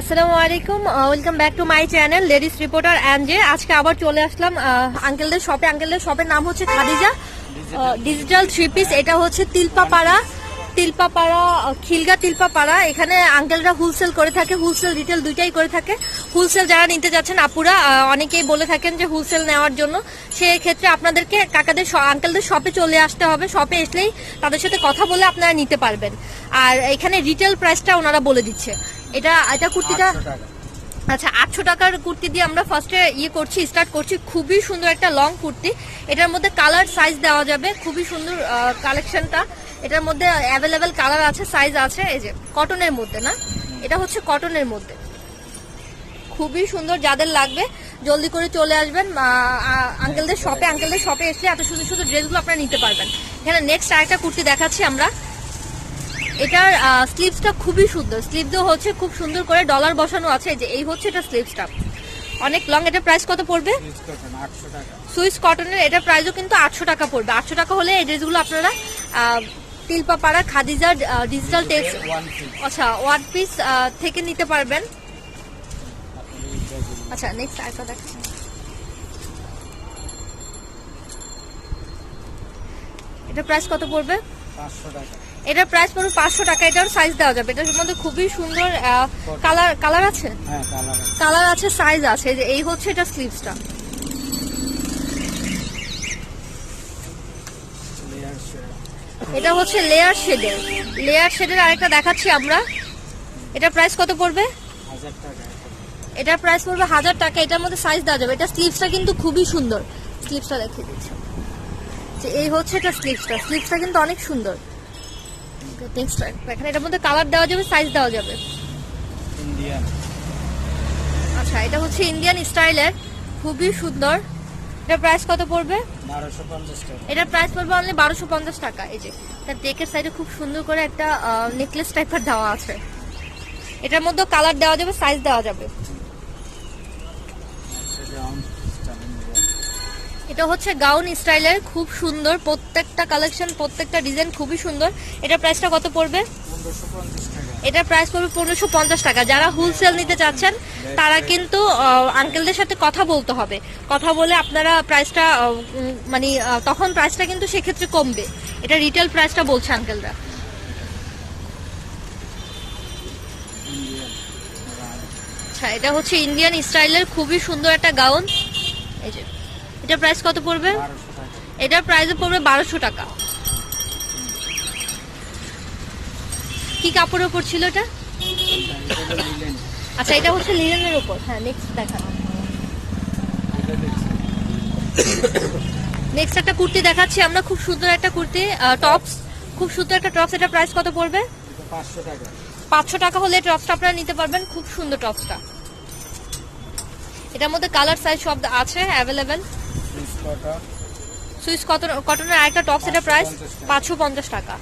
আসসালামু আলাইকুম, welcome back to my channel ladies reporter NJ. আজকে আবার চলে আসলাম আঙ্কেলদের শপে। আঙ্কেলদের শপের নাম হচ্ছে খাদিজা ডিজিটাল থ্রি পিস। এটা হচ্ছে তিলপাপাড়া খিলগা তিলপাপাড়া। এখানে আঙ্কেলরা হোলসেল করে থাকে, হোলসেল রিটেল দুইটাই করে থাকে। হোলসেল যারা নিতে যাচ্ছেন আপুরা অনেকেই বলে থাকেন যে হোলসেল নেওয়ার জন্য, সেক্ষেত্রে আপনাদেরকে কাকাদের আঙ্কেলদের শপে চলে আসতে হবে। শপে আসলেই তাদের সাথে কথা বলে আপনারা নিতে পারবেন। আর এখানে রিটেল প্রাইসটা ওনারা বলে দিচ্ছে। এটা কুর্তিটা আচ্ছা 800 টাকার কুর্তি দিয়ে আমরা ফার্স্টে স্টার্ট করছি। খুবই সুন্দর একটা লং কুর্তি। এটার মধ্যে কালার সাইজ দেওয়া যাবে, খুবই সুন্দর কালেকশনটা। এটার মধ্যে অ্যাভেলেবেল কালার আছে, সাইজ আছে। এই যে কটনের মধ্যে, না এটা হচ্ছে কটনের মধ্যে, খুবই সুন্দর। যাদের লাগবে জলদি করে চলে আসবেন আঙ্কেলদের শপে এসে এত সুন্দর সুন্দর ড্রেসগুলো আপনারা নিতে পারবেন। এখানে নেক্সট আরেকটা কুর্তি দেখাচ্ছি আমরা। এটার স্লিভসটা খুবই সুন্দর, স্লিভসও হচ্ছে খুব সুন্দর করে ডলার বসানো আছে। যে এই হচ্ছে এটা স্লিভসটা, অনেক লং। এটা প্রাইস কত পড়বে? সুইস কটনের। এটা প্রাইসও কিন্তু 800 টাকা পড়বে। 800 টাকা হলে এই ড্রেসগুলো আপনারা Tilpapara Khadija digital tex one piece থেকে নিতে পারবেন। আচ্ছা নেক্সট আরেকটা দেখেন। এটা প্রাইস কত পড়বে? 500 টাকা। এটার প্রাইস পড়বে 500 টাকা। এটার সাইজ দেওয়া যাবে। এটার মধ্যে খুবই সুন্দর কালার আছে, হ্যাঁ কালার আছে, সাইজ আছে। যে এই হচ্ছে এটা স্লিভসটা। এটা হচ্ছে লেয়ার শেডের আরেকটা দেখাচ্ছি আমরা। এটা প্রাইস কত পড়বে? 1000 টাকা। এটার প্রাইস পড়বে 1000 টাকা। এটার মধ্যে সাইজ দেওয়া যাবে। এটা স্লিভসটা কিন্তু খুবই সুন্দর। স্লিভসটা দেখিয়ে দিচ্ছি যে এই হচ্ছে এটা স্লিভসটা কিন্তু অনেক সুন্দর। এখানে এটার মধ্যে কালার দেওয়া যাবে, সাইজ দেওয়া যাবে। ইন্ডিয়ান। আচ্ছা এটা হচ্ছে ইন্ডিয়ান স্টাইলের, খুবই সুন্দর। এটা প্রাইস কত পড়বে? 1250 টাকা। এটা প্রাইস পড়বে অনলি 1250 টাকা। এই যে তার টেকের সাইডে খুব সুন্দর করে একটা নেকলেস টাইপের দেওয়া আছে। এটার মধ্যে কালার দেওয়া যাবে, সাইজ দেওয়া যাবে। এটা হচ্ছে গাউন স্টাইলের, খুব সুন্দর। প্রত্যেকটা কালেকশন, প্রত্যেকটা ডিজাইন খুবই সুন্দর। এটা প্রাইসটা কত পড়বে? 1550 টাকা। এটা প্রাইস পড়বে 1550 টাকা। যারা হোলসেল নিতে চাচ্ছেন তারা কিন্তু আঙ্কেলদের সাথে কথা বলতে হবে। কথা বলে আপনারা প্রাইসটা মানে তখন প্রাইসটা কিন্তু সেক্ষেত্রে কমবে। এটা রিটেল প্রাইসটা বলছে আঙ্কেলরা। আচ্ছা এটা হচ্ছে ইন্ডিয়ান স্টাইলের খুবই সুন্দর একটা গাউন। এই যে এটা প্রাইস কত পড়বে? 1200 টাকা। এটার প্রাইস পড়বে 1200 টাকা। কি কাপড়ের উপর ছিল এটা? আচ্ছা এটা হচ্ছে লিনেনের উপর। হ্যাঁ নেক্সট দেখান। নেক্সট একটা কুর্তি দেখাচ্ছি আমরা, খুব সুন্দর একটা কুর্তি, টপস, খুব সুন্দর একটা টপস। এটা প্রাইস কত পড়বে? 500 টাকা। 500 টাকা হলে টপসটা আপনারা নিতে পারবেন। খুব সুন্দর টপসটা। এটার মধ্যে কালার সাইজ সব আছে অ্যাভেলেবেল। সুইস কটনের আরেকটা টপস। এটা প্রাইস 550 টাকা।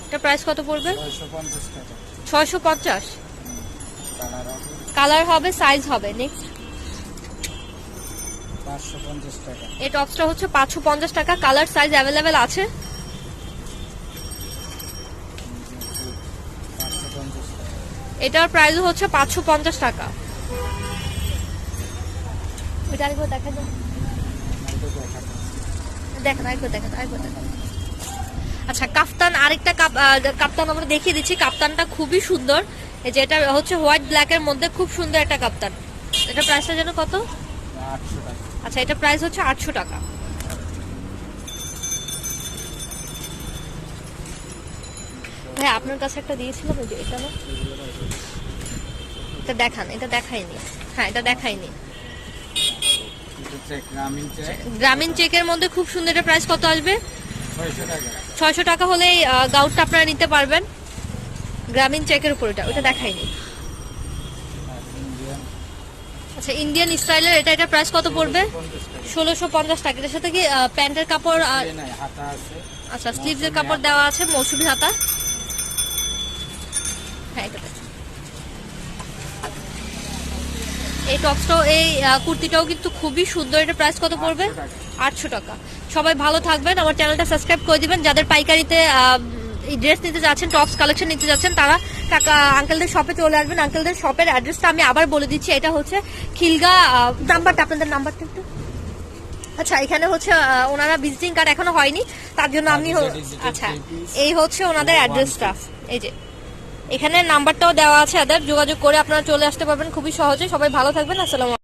এটা প্রাইস কত পড়বে? 650 টাকা। 650। কালার হবে, সাইজ হবে। নেক্সট 550 টাকা। এই টপসটা হচ্ছে 550 টাকা। কালার সাইজ অ্যাভেলেবেল আছে। 550 টাকা। এটার প্রাইস হচ্ছে 550 টাকা। এটা আরেকবার দেখা যাবে। দেখেন আরেকবার দেখেন। আচ্ছা কাফতান, আরেকটা কাপ্তান আমরা দেখিয়ে দিচ্ছি। কাপ্তানটা খুবই সুন্দর। এই যে এটা হচ্ছে হোয়াইট ব্ল্যাকের মধ্যে খুব সুন্দর একটা কাপ্তান। এটা প্রাইসটা যেন কত? 800 টাকা। আচ্ছা এটা প্রাইস হচ্ছে 800 টাকা। ভাই আপনার কাছে একটা দিয়েছিলাম, ওই যে এটা না, এটা দেখান। এটা দেখাইনি। হ্যাঁ এটা দেখাইনি। গ্রামীণ চেকের মধ্যে খুব সুন্দর। এটা প্রাইস কত আসবে? 600 টাকা। 600 টাকা হলে এই গাউনটা আপনারা নিতে পারবেন। গ্রামীণ চেকের উপর এটা দেখাইনি। আচ্ছা ইন্ডিয়ান স্টাইলের এটা প্রাইস কত পড়বে? 1650 টাকা। এটার সাথে কি প্যান্টের কাপড় আর হাতা আছে? আচ্ছা স্লিভসের কাপড় দেওয়া আছে, মৌসুমী হাতা। হ্যাঁ এটা এই টপসটাও, এই কুর্তিটাও কিন্তু খুবই সুন্দর। এটা প্রাইস কত পড়বে? 800 টাকা। সবাই ভালো থাকবেন, আমার চ্যানেলটা সাবস্ক্রাইব করে দিবেন। যাদের পাইকারিতে এই ড্রেস নিতে যাচ্ছেন, টপস কালেকশন নিতে যাচ্ছেন, তারা টাকা আঙ্কেলদের শপে চলে আসবেন। আঙ্কেলদের শপের অ্যাড্রেসটা আমি আবার বলে দিচ্ছি, এটা হচ্ছে খিলগা। নাম্বারটা আপনাদের নাম্বারটা একটু, আচ্ছা এখানে হচ্ছে ওনারা ভিজিটিং কার্ড এখনো হয়নি, তার জন্য আমি আচ্ছা এই হচ্ছে ওনাদের অ্যাড্রেসটা, এই যে এখানে নাম্বারটাও দেওয়া আছে, এদের যোগাযোগ করে আপনারা চলে আসতে পারবেন খুবই সহজে। সবাই ভালো থাকবেন, আসসালামু আলাইকুম।